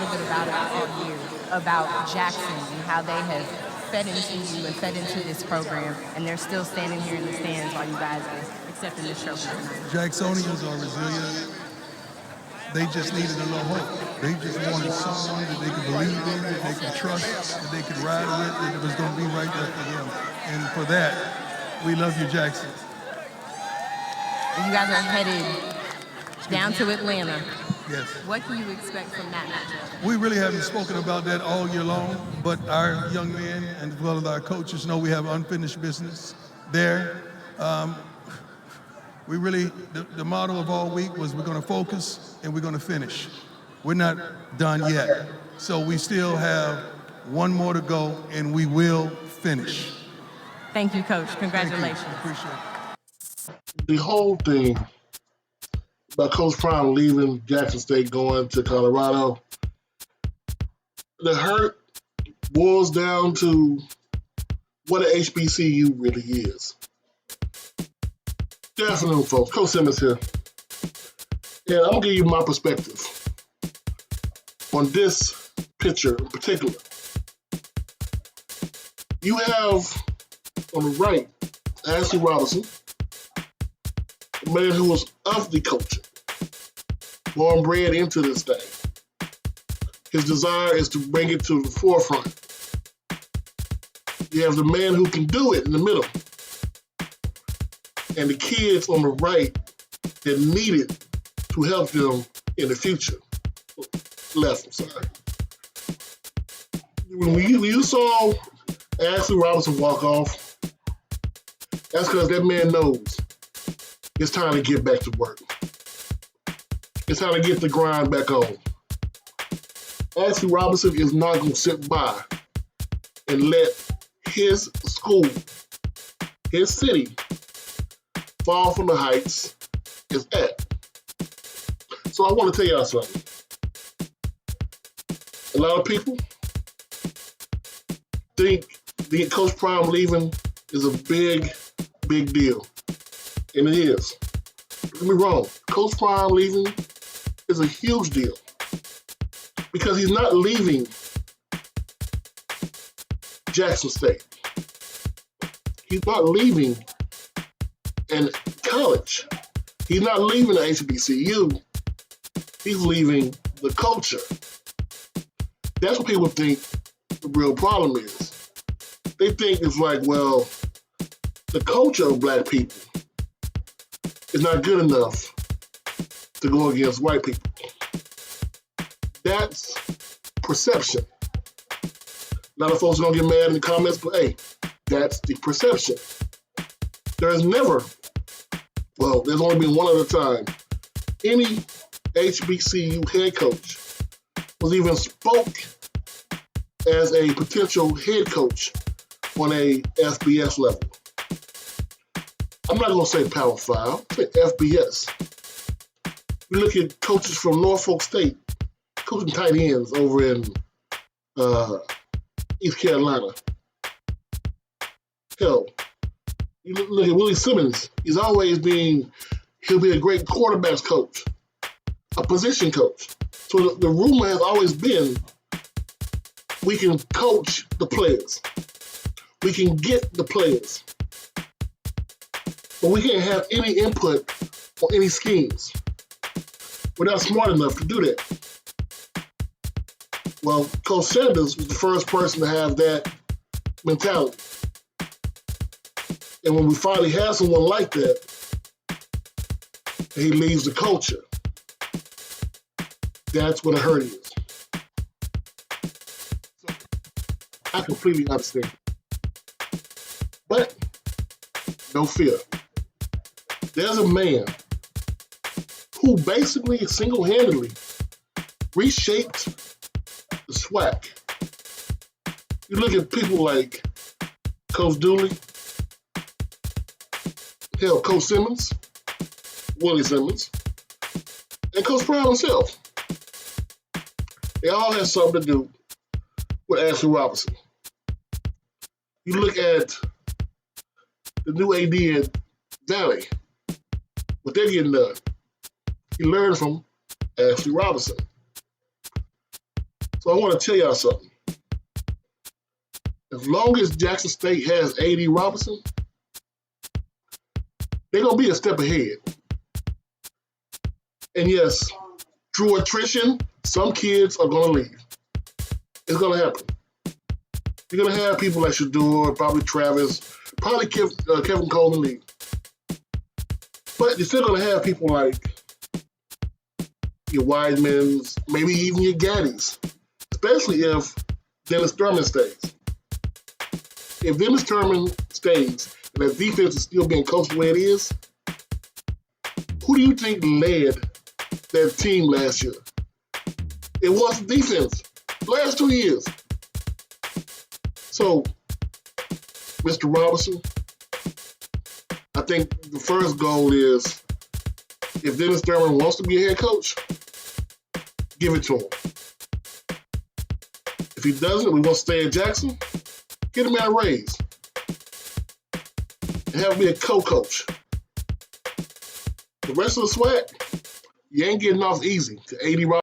little bit about it all year, about Jackson and how they have fed into you and fed into this program, and they're still standing here in the stands while you guys are accepting this trophy tonight. Jacksonians are resilient. They just needed a little hope. They just wanted someone that they could believe in, that they could trust, that they could ride with, that it was going to be right there for them. And for that, we love you, Jackson. And you guys are headed down to Atlanta. Yes. What can you expect from that matchup? We really haven't spoken about that all year long, but our young men and as well as our coaches know we have unfinished business there. We really, the motto of all week was we're going to focus and we're going to finish. We're not done yet. So we still have one more to go and we will finish. Thank you, Coach. Congratulations. Thank you. Appreciate it. The whole thing about Coach Prime leaving Jackson State going to Colorado, the hurt boils down to what an HBCU really is. Good afternoon, folks. Coach Simmons here. And I'm going to give you my perspective on this picture in particular. You have on the right Ashley Robinson, a man who was of the culture, born and bred into this thing. His desire is to bring it to the forefront. You have the man who can do it in the middle, and the kids on the right that need it to help them in the future. Left, I'm sorry. When you saw Ashley Robinson walk off, that's because that man knows it's time to get back to work. It's time to get the grind back on. Ashley Robinson is not going to sit by and let his school, his city, fall from the heights it's at. So I want to tell y'all something. A lot of people think the Coach Prime leaving is a big, big deal. And it is. Don't get me wrong. Coach Prime leaving is a huge deal. Because he's not leaving Jackson State. He's not leaving in college. He's not leaving the HBCU. He's leaving the culture. That's what people think the real problem is. They think it's like, well, the culture of black people is not good enough to go against white people. That's perception. A lot of folks are gonna get mad in the comments, but hey, that's the perception. There's never, well, there's only been one other time any HBCU head coach was even spoke as a potential head coach on a FBS level. I'm not gonna say Power 5, I'll say FBS. You look at coaches from Norfolk State, coaching tight ends over in East Carolina. Hell, you look at Willie Simmons, he'll be a great quarterbacks coach, a position coach. So the rumor has always been, we can coach the players. We can get the players. But we can't have any input on any schemes. We're not smart enough to do that. Well, Coach Sanders was the first person to have that mentality. And when we finally have someone like that, he leaves the culture, that's what a hurt is. So, I completely understand. But, no fear. There's a man who basically single-handedly reshaped the SWAC. You look at people like Coach Dooley, hell, Coach Simmons, Willie Simmons, and Coach Brown himself. They all have something to do with Ashley Robinson. You look at the new AD at Valley, what they're getting done. He learned from Ashley Robinson. So I want to tell y'all something. As long as Jackson State has A.D. Robertson, they're going to be a step ahead. And yes, through attrition, some kids are going to leave. It's going to happen. You're going to have people like Shedeur, probably Travis, probably Kevin Coleman leave. But you're still going to have people like your Weidmans, maybe even your Gaddies, especially if Dennis Thurman stays. If Dennis Thurman stays and that defense is still being coached the way it is, who do you think led that team last year? It was the defense. Last 2 years. So, Mr. Robertson, I think the first goal is if Dennis Thurman wants to be a head coach, give it to him. If he doesn't, we want to stay at Jackson, get him out a raise. And have him be a co-coach. The rest of the swag, you ain't getting off easy to A.D. Robertson.